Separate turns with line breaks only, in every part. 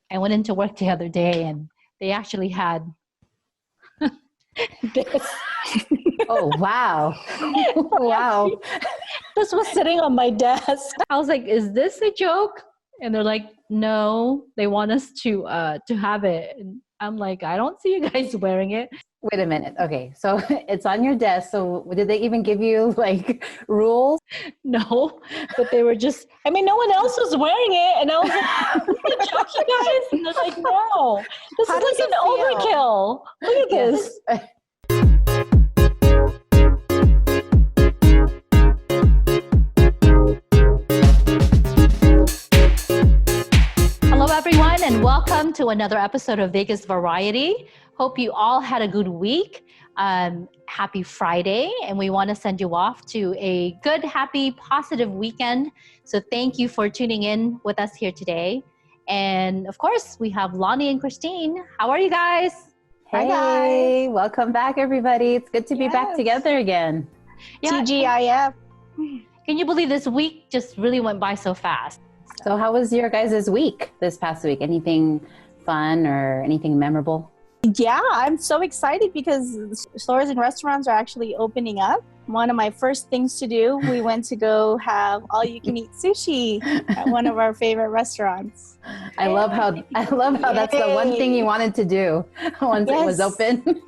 I went into work the other day and they actually had this.
Oh, wow. Wow.
This was sitting on my desk. I was like, is this a joke? And they're like, no, they want us to have it. And I'm like, I don't see you guys wearing it.
Wait a minute. Okay. So it's on your desk. So did they even give you like rules?
No, but they were just, I mean, no one else was wearing it. And I was like, is this a joke, you guys? And they're like, no, this
How
is
does
like an
it feel?
overkill. Look at this. Hello, everyone, and welcome to another episode of Vegas Variety. Hope you all had a good week. Happy Friday, and we want to send you off to a good, happy, positive weekend. So thank you for tuning in with us here today. And of course, we have Lonnie and Christine. How are you guys?
Hey,
Hi, guys.
welcome back, everybody. It's good to be back
Yes.
together again.
Yeah,
TGIF.
can you believe this week just really went by so fast?
So how was your guys' week this past week? Anything fun or anything memorable?
Yeah, I'm so excited because stores and restaurants are actually opening up. One of my first things to do, we went to go have all-you-can-eat sushi at one of our favorite restaurants.
I love how that's the one thing you wanted to do once it was
Yes.
open.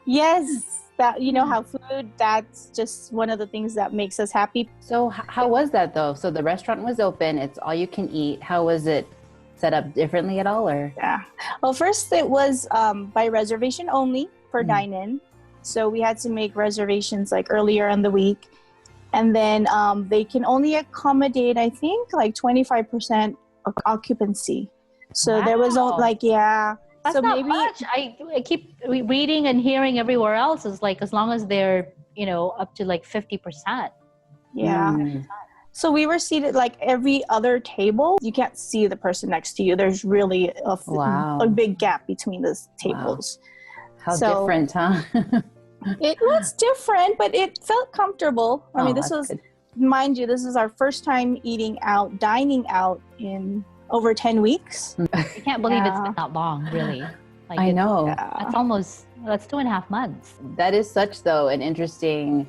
Yes, that how food, that's just one of the things that makes us happy.
So how was that though? So the restaurant was open, it's all you can eat. How was it set up differently at all or?
Yeah. Well, first it was by reservation only for dine-in. So we had to make reservations like earlier in the week. And then they can only accommodate, I think, like 25% of occupancy. So there was
Wow. That's
so
not
maybe
much. I keep reading and hearing everywhere else is like as long as they're up to like 50%.
yeah.
Mm.
So we were seated like every other table. You can't see the person next to you. There's really
Wow.
a big gap between the tables.
How
So-
different, huh?
It was different, but it felt comfortable. I mean, this
that's
was,
good.
mind you, this is our first time dining out in over 10 weeks.
I can't believe it's
Yeah.
been that long, really. Like
I know.
That's 2.5 months.
That is such, though, an interesting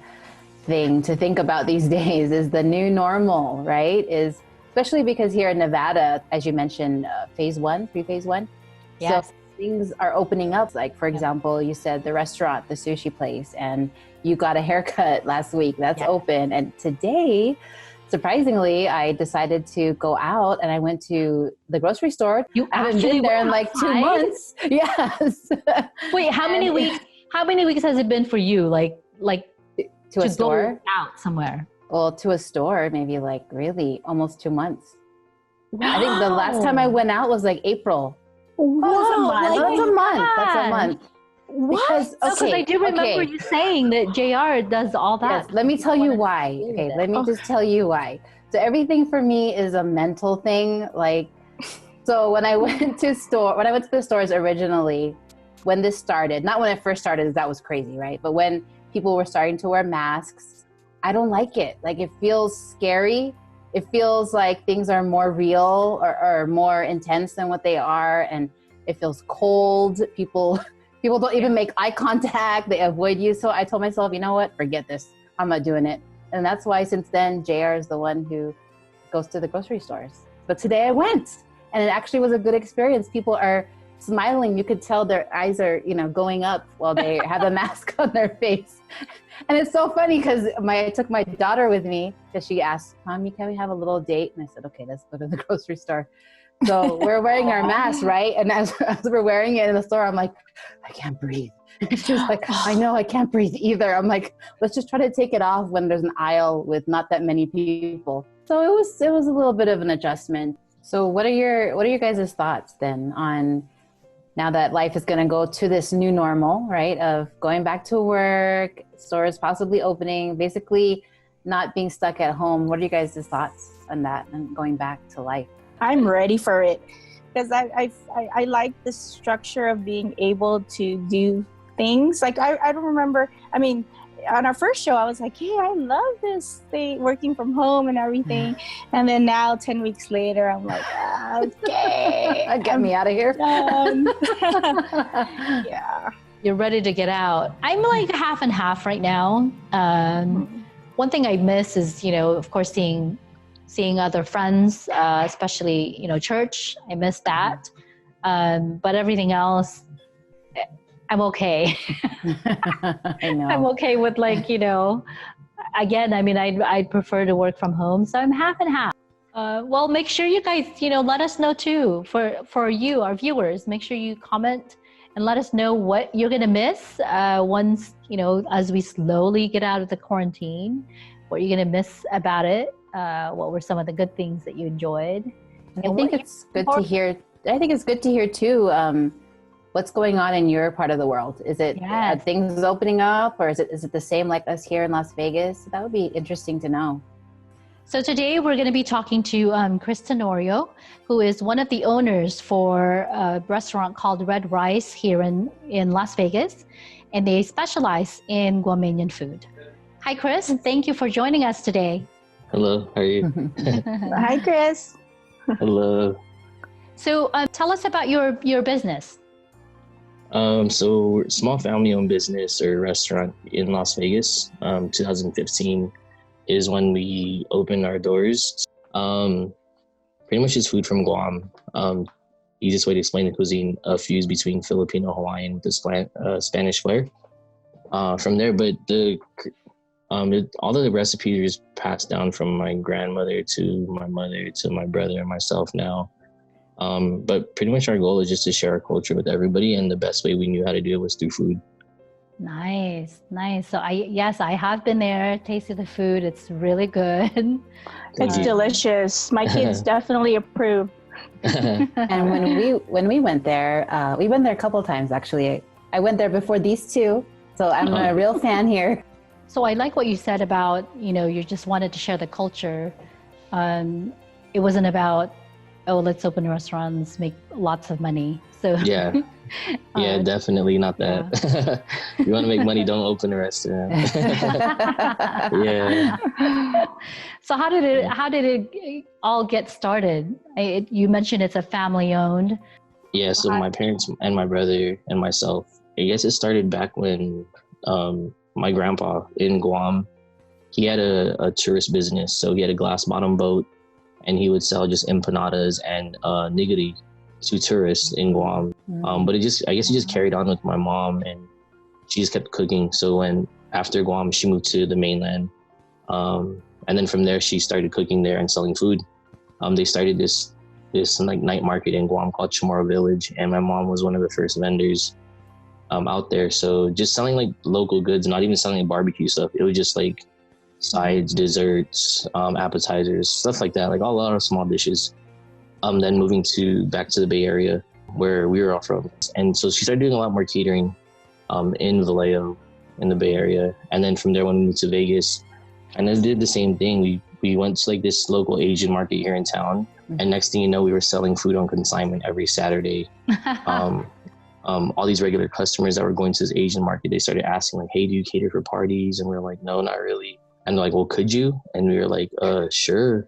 thing to think about these days is the new normal, right? Is especially because here in Nevada, as you mentioned, phase one, pre-phase one.
Yes.
So things are opening up. Like, for example, you said the restaurant, the sushi place, and you got a haircut last week. That's
Yeah.
open. And today, surprisingly, I decided to go out and I went to the grocery store.
You
I haven't
actually
been there in
went
like 2
outside?
months. Yes.
Wait, how many
And-
weeks? How many weeks has it been for you? Like
to a
go
store?
out somewhere?
Well, to a store, maybe like really almost 2 months. I think the last time I went out was like April.
Wow,
That's a month. That's a
God.
month.
what?
Because,
Because I do remember you saying that JR does all that.
Yes, let me tell you
Wanted to
why.
do
Okay,
with
let
it.
me just tell you why. So everything for me is a mental thing. Like, so when I went to the stores originally, when this started, not when it first started, that was crazy, right? But when people were starting to wear masks, I don't like it. Like, it feels scary. It feels like things are more real or more intense than what they are. And it feels cold. People don't even make eye contact. They avoid you. So I told myself, you know what? Forget this. I'm not doing it. And that's why since then, JR is the one who goes to the grocery stores. But today I went and it actually was a good experience. People are smiling. You could tell their eyes are, going up while they have a mask on their face. And it's so funny because I took my daughter with me because she asked, Mommy, can we have a little date? And I said, okay, let's go to the grocery store. So we're wearing our masks, right? And as we're wearing it in the store, I'm like, I can't breathe. And she was like, I know, I can't breathe either. I'm like, let's just try to take it off when there's an aisle with not that many people. So it was a little bit of an adjustment. So what are your guys' thoughts then on now that life is going to go to this new normal, right? Of going back to work, stores possibly opening, basically not being stuck at home. What are you guys' thoughts on that and going back to life?
I'm ready for it because I like the structure of being able to do things. Like I don't remember. I mean, on our first show, I was like, hey, I love this thing, working from home and everything. And then now 10 weeks later, I'm like, okay.
Get me out of here.
Yeah.
You're ready to get out. I'm like half and half right now. One thing I miss is, of course, seeing other friends, especially, church. I miss that. But everything else, I'm okay.
I know.
I'm okay with again, I mean, I'd prefer to work from home. So I'm half and half. Well, make sure you guys, let us know too, for you, our viewers, make sure you comment and let us know what you're going to miss once, as we slowly get out of the quarantine, what you're going to miss about it. What were some of the good things that you enjoyed?
I think it's good to hear. I think it's good to hear too. What's going on in your part of the world? Is it are things opening up, or is it the same like us here in Las Vegas? That would be interesting to know.
So today we're going to be talking to Chris Tenorio, who is one of the owners for a restaurant called Red Rice here in Las Vegas, and they specialize in Guamanian food. Hi, Chris. Thank you for joining us today.
Hello. How are you?
Hi, Chris.
Hello.
So tell us about your business.
So we're a small family-owned business or restaurant in Las Vegas. 2015 is when we opened our doors. Pretty much just food from Guam. Easiest way to explain the cuisine, a fuse between Filipino, Hawaiian with the Spanish flair. From there, but all the recipes are passed down from my grandmother to my mother to my brother and myself now. But pretty much our goal is just to share our culture with everybody, and the best way we knew how to do it was through food.
Nice. So I have been there, tasted the food. It's really good.
It's delicious. My kids definitely approve.
And when we went there a couple of times actually. I went there before these two, so I'm a real fan here.
So I like what you said about, you just wanted to share the culture. It wasn't about, let's open restaurants, make lots of money. So
yeah, definitely not that. Yeah. You want to make money, don't open a restaurant. Yeah.
So how did it all get started? You mentioned it's a family owned.
Yeah. So my parents and my brother and myself, I guess it started back when my grandpa in Guam, he had a tourist business. So he had a glass bottom boat, and he would sell just empanadas and nigiri to tourists in Guam. But I guess it just carried on with my mom, and she just kept cooking. So after Guam, she moved to the mainland. And then from there, she started cooking there and selling food. They started this like night market in Guam called Chamorro Village, and my mom was one of the first vendors out there. So just selling like local goods, not even selling barbecue stuff. It was just like sides, desserts, appetizers, stuff like that, like a lot of small dishes. Then moving back to the Bay Area where we were all from. And so she started doing a lot more catering in Vallejo in the Bay Area. And then from there, when we moved to Vegas, and then did the same thing. We went to like this local Asian market here in town. And next thing you know, we were selling food on consignment every Saturday. All these regular customers that were going to this Asian market, they started asking like, hey, do you cater for parties? And we were like, no, not really. And they're like, well, could you? And we were like, sure.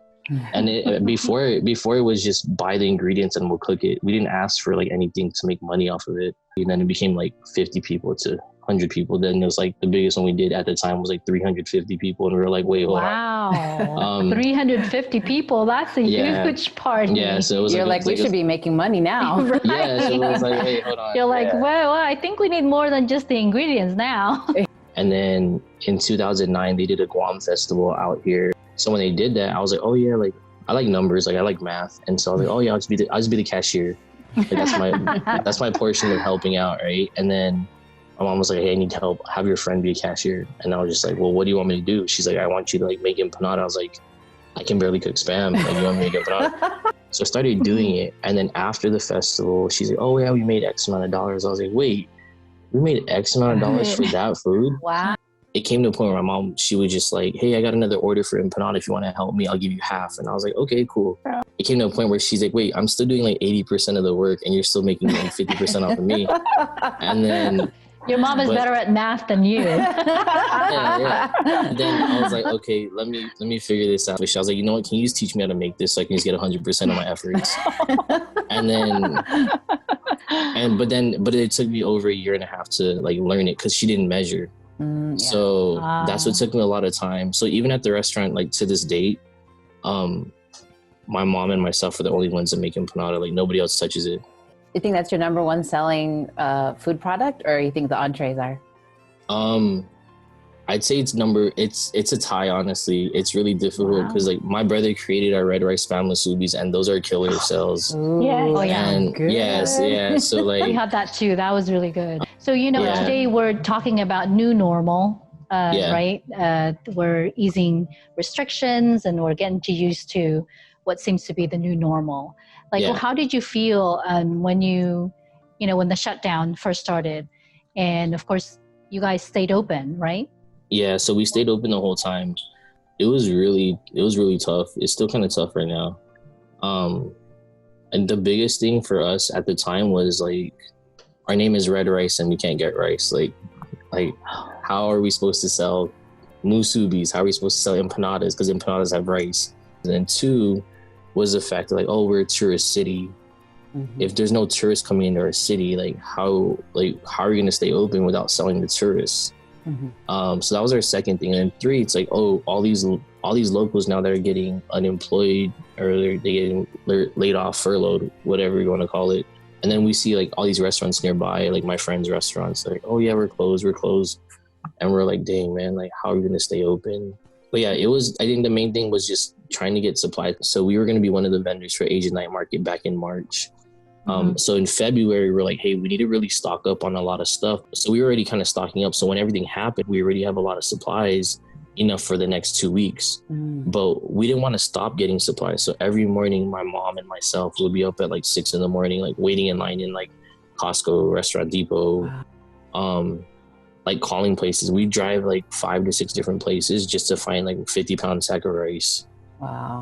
And before it was just buy the ingredients and we'll cook it. We didn't ask for like anything to make money off of it. And then it became like 50 people to 100 people. Then it was like the biggest one we did at the time was like 350 people. And we were like, wait, hold
on. 350 people. That's a huge party.
Yeah. So it was
You're like we should be making money now.
Right?
Yeah. So it was like, wait, hold on.
You're like, well, I think we need more than just the ingredients now.
And then in 2009, they did a Guam festival out here. So when they did that, I was like, oh yeah, like I like numbers, like I like math. And so I was like, oh yeah, I'll just be the cashier. Like, that's my portion of helping out, right? And then my mom was like, hey, I need help. Have your friend be a cashier. And I was just like, well, what do you want me to do? She's like, I want you to like make empanada. I was like, I can barely cook Spam. Like, you want me to make empanada? So I started doing it. And then after the festival, she's like, oh yeah, we made X amount of dollars. I was like, wait, we made X amount of dollars for that food?
Wow.
It came to a point where my mom, she was just like, hey, I got another order for empanada. If you want to help me, I'll give you half. And I was like, okay, cool. It came to a point where she's like, wait, I'm still doing like 80% of the work and you're still making like 50% off of me. And then
Your mom is
But-
better at math than you.
Yeah. And then I was like, okay, let me figure this out. I was like, you know what? Can you just teach me how to make this so I can just get 100% of my efforts? And then, but it took me over a year and a half to like learn it because she didn't measure.
Yeah.
So
Wow.
that's what took me a lot of time. So even at the restaurant, like to this date, my mom and myself are the only ones that make empanada. Like nobody else touches it.
You think that's your number one selling food product, or you think the entrees are?
I'd say it's a tie, honestly. It's really difficult
Wow.
because like my brother created our red rice spam musubis and those are killer sales.
Yeah.
Oh, yeah.
And
Good.
yes, yeah. So
We
like
had that too. That was really good. So,
Yeah.
today we're talking about new normal,
Yeah.
right? We're easing restrictions and we're getting used to what seems to be the new normal. Like,
Yeah.
how did you feel when when the shutdown first started? And of course, you guys stayed open, right?
yeah, so we stayed open the whole time. It was really tough. It's still kind of tough right now. And the biggest thing for us at the time was like our name is Red Rice and we can't get rice. Like how are we supposed to sell musubis? How are we supposed to sell empanadas? Because empanadas have rice. And then two was the fact that like, oh, we're a tourist city.
Mhm.
If there's no tourists coming into our city, how are we gonna stay open without selling to tourists?
Mhm.
So that was our second thing. And then three, it's like, oh, all these locals now that are getting unemployed or they're getting laid off, furloughed, whatever you want to call it. And then we see like all these restaurants nearby, like my friends' restaurants, like, oh yeah, we're closed. And we're like, dang man, like how are we gonna stay open? But yeah, I think the main thing was just trying to get supplies. So we were gonna be one of the vendors for Asian Night Market back in March. So in February, we're like, hey, we need to really stock up on a lot of stuff. So we were already kind of stocking up. So when everything happened, we already have a lot of supplies enough for the next 2 weeks.
Mm.
But we didn't want to stop getting supplies. So every morning, my mom and myself would be up at like 6 a.m, like waiting in line in like Costco, Restaurant Depot, like calling places. We drive like 5 to 6 different places just to find like 50-pound sack of rice.
Wow.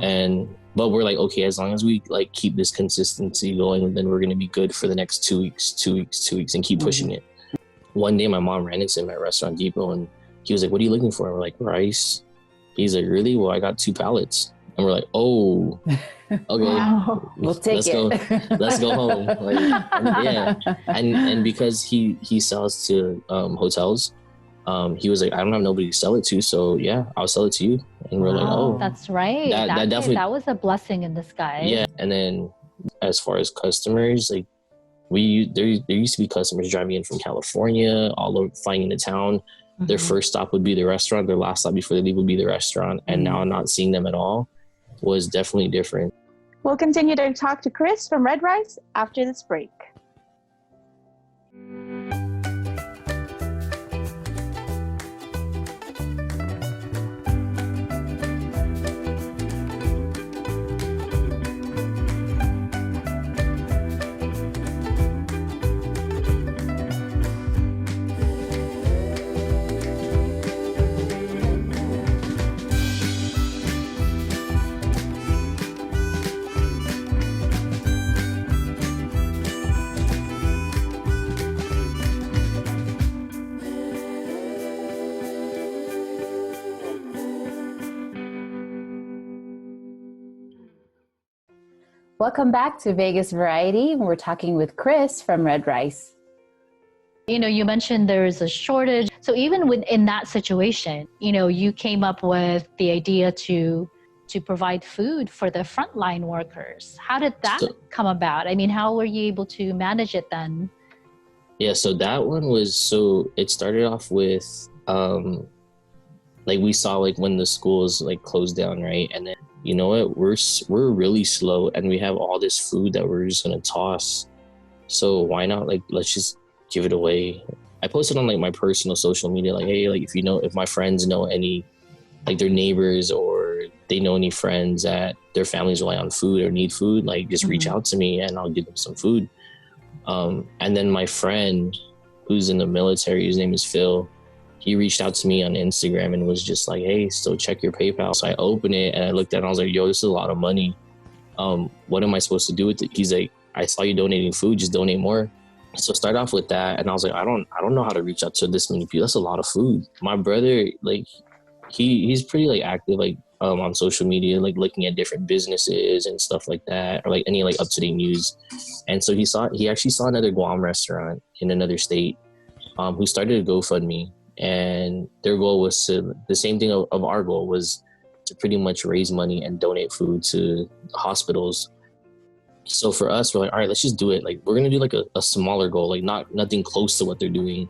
But we're like, okay, as long as we like keep this consistency going, then we're gonna be good for the next 2 weeks, and keep pushing it. One day, my mom ran into him at Restaurant Depot, and he was like, "What are you looking for?" And we're like, "Rice." He's like, "Really? Well, I got 2 pallets." And we're like, "Oh, okay,
Wow.
We'll take it.
let's go home." Like, yeah, and because he sells to hotels, he was like, "I don't have nobody to sell it to, so yeah, I'll sell it to you." And we're like,
Wow.
"Oh,
That's right.
That definitely-
that was a blessing in disguise.
yeah." And then as far as customers, like there used to be customers driving in from California, all over, flying into town. Their
Mhm.
first stop would be the restaurant. Their last stop before they leave would be the restaurant. And now not seeing them at all was definitely different.
We'll continue to talk to Chris from Red Rice after this break.
Welcome back to Vegas Variety. We're talking with Chris from Red Rice.
You mentioned there's a shortage. So even in that situation, you came up with the idea to provide food for the frontline workers. How did that come about? I mean, how were you able to manage it then?
Yeah, so that one was, it started off with, like we saw like when the schools like closed down, right? And then, you know what, we're really slow and we have all this food that we're just gonna toss. So why not, like, let's just give it away. I posted on like my personal social media, like, hey, like if my friends know any, like their neighbors or they know any friends that their families rely on food or need food, like just reach out to me and I'll give them some food. And then my friend who's in the military, his name is Phil, he reached out to me on Instagram and was just like, hey, so check your PayPal. So I opened it and I looked at it and I was like, yo, this is a lot of money. What am I supposed to do with it? He's like, I saw you donating food, just donate more. So start off with that, and I was like, I don't know how to reach out to this many people. That's a lot of food. My brother, like, he's pretty like active, like on social media, like looking at different businesses and stuff like that, or like any like up to date news. And so he actually saw another Guam restaurant in another state, who started a GoFundMe, and their goal was to the same thing of our goal was to pretty much raise money and donate food to hospitals. So for us, we're like, all right, let's just do it. Like, we're gonna do like a smaller goal, like nothing close to what they're doing.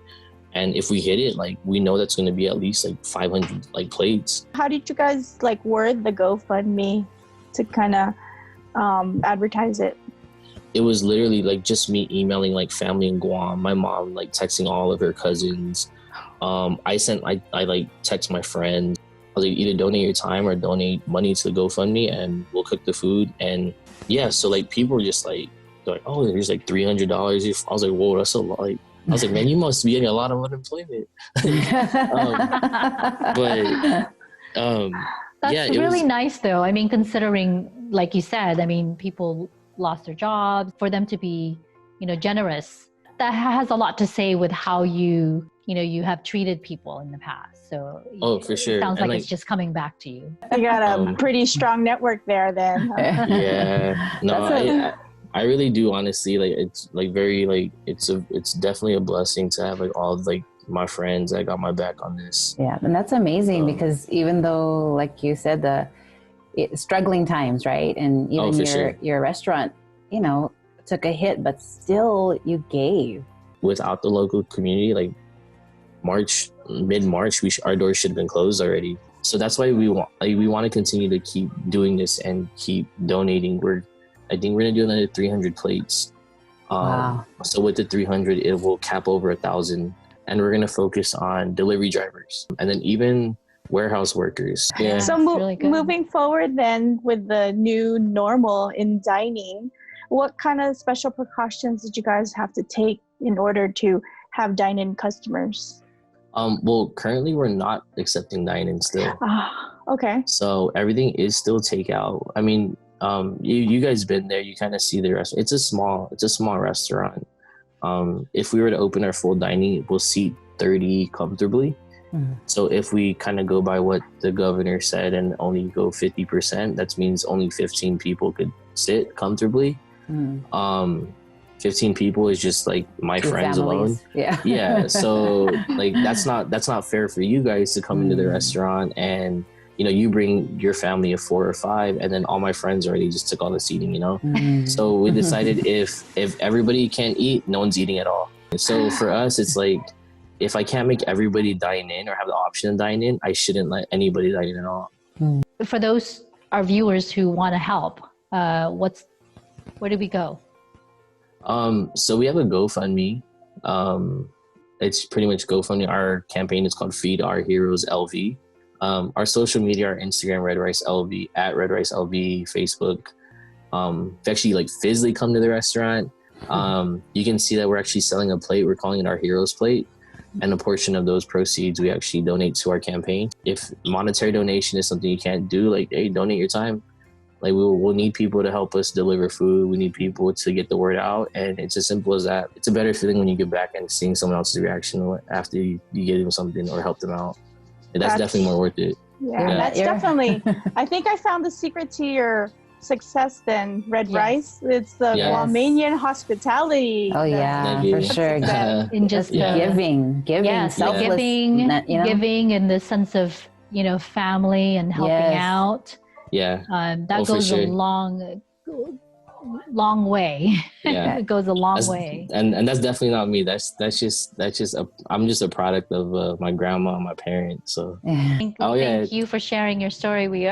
And if we hit it, like, we know that's gonna be at least like 500 like plates.
How did you guys like word the GoFundMe to kind of advertise it?
It was literally like just me emailing like family in Guam, my mom like texting all of her cousins. I like text my friends. I was like, either donate your time or donate money to the GoFundMe, and we'll cook the food. And yeah, so like people were just like, they're like, oh, there's like $300. I was like, whoa, that's a lot. Like, I was like, man, you must be getting a lot of unemployment.
That's
yeah,
really nice though. I mean, considering, like you said, I mean, people lost their jobs. For them to be, generous, that has a lot to say with how you have treated people in the past. So
for sure.
It sounds
and
like it's just coming back to you.
You got a pretty strong network there then.
Yeah. No, I really do, honestly. Like, it's like very like it's definitely a blessing to have like all like my friends that got my back on this.
Yeah, and that's amazing because even though, like you said, struggling times, right? And even your restaurant, took a hit, but still you gave.
Without the local community, like mid-March, our doors should have been closed already. So that's why we want to continue to keep doing this and keep donating. I think we're gonna do another 300 plates.
Wow.
So with the 300, it will cap over 1,000, and we're gonna focus on delivery drivers and then even warehouse workers. Yeah.
So
really
moving forward then with the new normal in dining, what kind of special precautions did you guys have to take in order to have dine-in customers?
Well, currently we're not accepting dine-in still.
Okay.
So everything is still takeout. I mean, you guys been there, you kind of see the restaurant. It's a small restaurant. If we were to open our full dining, we'll seat 30 comfortably. Mm-hmm. So if we kind of go by what the governor said and only go 50%, that means only 15 people could sit comfortably. Mm-hmm. 15 people is just like my friends
families.
Alone. Yeah. So like that's not fair for you guys to come into the restaurant and you bring your family of 4 or 5, and then all my friends already just took all the seating. Mm-hmm. So we decided if everybody can't eat, no one's eating at all. So for us, it's like, if I can't make everybody dine in or have the option to dine in, I shouldn't let anybody dine in at all.
For those our viewers who want to help, where do we go?
So we have a GoFundMe. It's pretty much GoFundMe. Our campaign is called Feed Our Heroes LV. Our social media, our Instagram, Red Rice LV, at Red Rice LV, Facebook. If you actually like physically come to the restaurant, you can see that we're actually selling a plate. We're calling it our Heroes Plate. And a portion of those proceeds we actually donate to our campaign. If monetary donation is something you can't do, like, hey, donate your time. Like, we'll need people to help us deliver food. We need people to get the word out. And it's as simple as that. It's a better feeling when you get back and seeing someone else's reaction after you get them something or help them out. And that's definitely more worth it.
Yeah. That's definitely, I think I found the secret to your success then, Red Rice. It's the Guamanian hospitality.
Oh yeah, for sure.
In just
giving, selfless,
giving in the sense of family and helping out.
Yeah,
that goes a long way.
Yeah,
it goes a long way.
And that's definitely not me. I'm just a product of my grandma and my parents. So
thank you for sharing your story.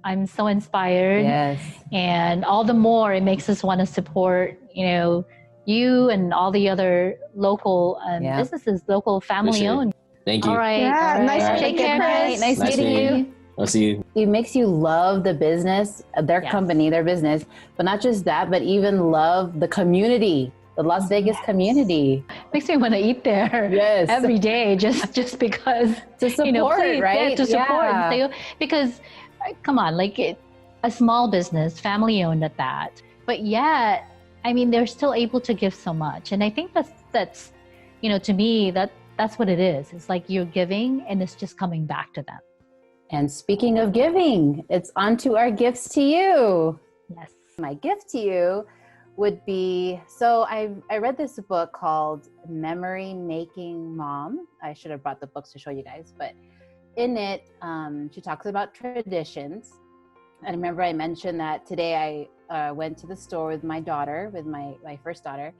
I'm so inspired.
Yes.
And all the more it makes us want to support, you and all the other local businesses, local family owned.
Thank you.
All right.
Yeah,
all right.
Nice.
Take care, Chris.
Nice meeting you.
I'll see you.
It makes you love the business, their company, their business, but not just that, but even love the community, the Las Vegas community.
Makes me want to eat there every day just because
to support, right?
To support. Because come on, like a small business, family owned at that, but yet I mean, they're still able to give so much. And I think that's to me, that's what it is. It's like you're giving and it's just coming back to them.
And speaking of giving, it's on to our gifts to you.
Yes.
My gift to you would be, so I read this book called Memory Making Mom. I should have brought the books to show you guys, but in it, she talks about traditions. And I remember I mentioned that today I went to the store with my daughter, with my first daughter.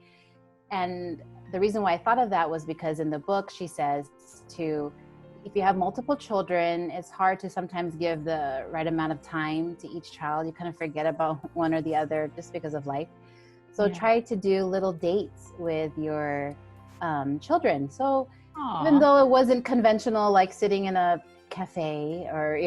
And the reason why I thought of that was because in the book, she says if you have multiple children, it's hard to sometimes give the right amount of time to each child. You kind of forget about one or the other just because of life. So try to do little dates with your children. So even though it wasn't conventional, like sitting in a cafe or,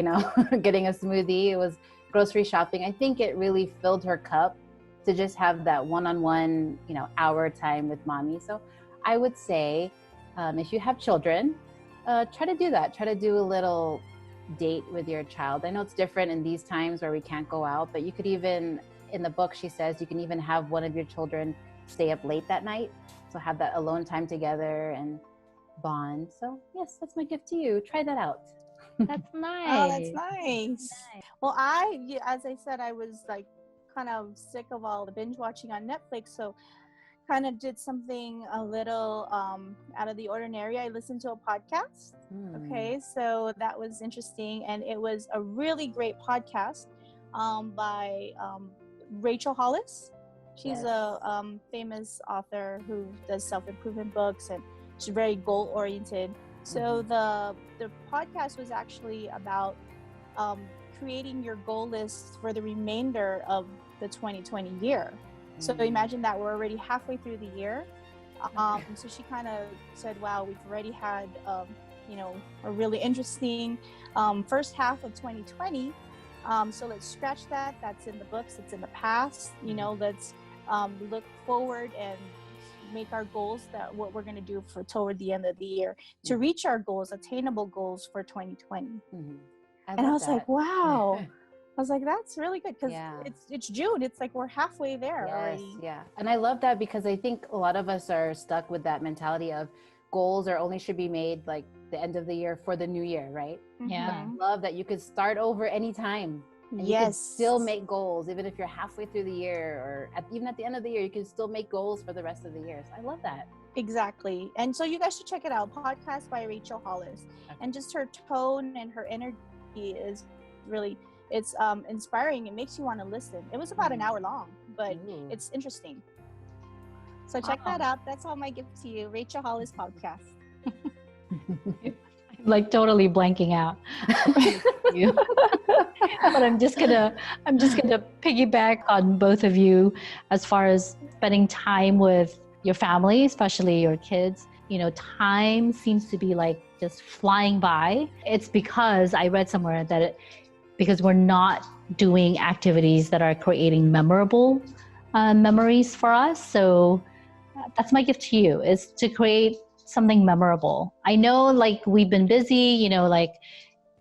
getting a smoothie, it was grocery shopping. I think it really filled her cup to just have that one-on-one, hour time with mommy. So I would say, if you have children, try to do that. Try to do a little date with your child. I know it's different in these times where we can't go out, but you could even, in the book, she says you can even have one of your children stay up late that night. So have that alone time together and bond. So yes, that's my gift to you. Try that out.
That's nice.
Oh, that's nice. Well, as I said, I was like kind of sick of all the binge watching on Netflix. So kind of did something a little out of the ordinary. I listened to a podcast. Okay, so that was interesting. And it was a really great podcast by Rachel Hollis. She's a famous author who does self-improvement books, and she's very goal-oriented. So the podcast was actually about creating your goal list for the remainder of the 2020 year. So imagine that we're already halfway through the year. So she kind of said, wow, we've already had, a really interesting first half of 2020. So let's scratch that. That's in the books. It's in the past. Let's look forward and make our goals, that what we're going to do for toward the end of the year to reach our goals, attainable goals for 2020. And I was like, wow. I was like, that's really good, because it's June. It's like we're halfway there already.
Yeah. And I love that, because I think a lot of us are stuck with that mentality of goals are only should be made like the end of the year for the new year, right?
Yeah.
But I love that you could start over anytime. And you can still make goals, even if you're halfway through the year, or even at the end of the year, you can still make goals for the rest of the year. So I love that.
Exactly. And so you guys should check it out. Podcast by Rachel Hollis. And just her tone and her energy is really, it's inspiring. It makes you want to listen. It was about an hour long, but it's interesting. So check that out. That's all my gift to you. Rachel Hollis podcast.
Like totally blanking out. But I'm just gonna piggyback on both of you as far as spending time with your family, especially your kids. Time seems to be like just flying by. It's because I read somewhere that because we're not doing activities that are creating memorable memories for us. So that's my gift to you, is to create something memorable. I know, like, we've been busy, like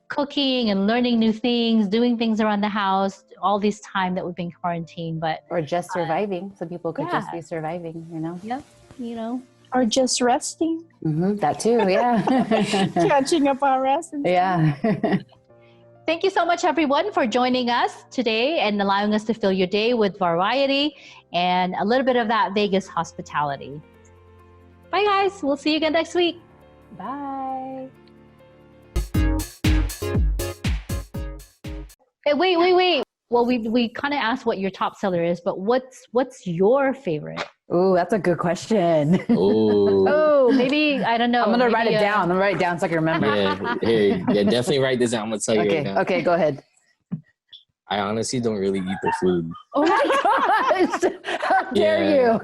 cooking and learning new things, doing things around the house, all this time that we've been quarantined,
or just surviving. Some people could just be surviving,
Yep.
Or just resting.
That too, yeah.
Catching up on rest.
Yeah.
Thank you so much, everyone, for joining us today and allowing us to fill your day with variety and a little bit of that Vegas hospitality. Bye, guys. We'll see you again next week.
Bye.
Hey, wait. Well, we kind of asked what your top seller is, but what's your favorite?
Oh, that's a good question.
Oh,
maybe, I don't know.
I'm going to write it down. I'm going to write it down so I can remember.
Yeah, definitely write this down. I'm going to tell you right now.
Okay, go ahead.
I honestly don't really eat the food.
Oh my gosh! How dare you?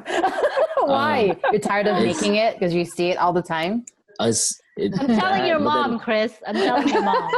Why? You're tired of making it because you see it all the time?
I'm telling your mom, Chris. I'm telling your mom.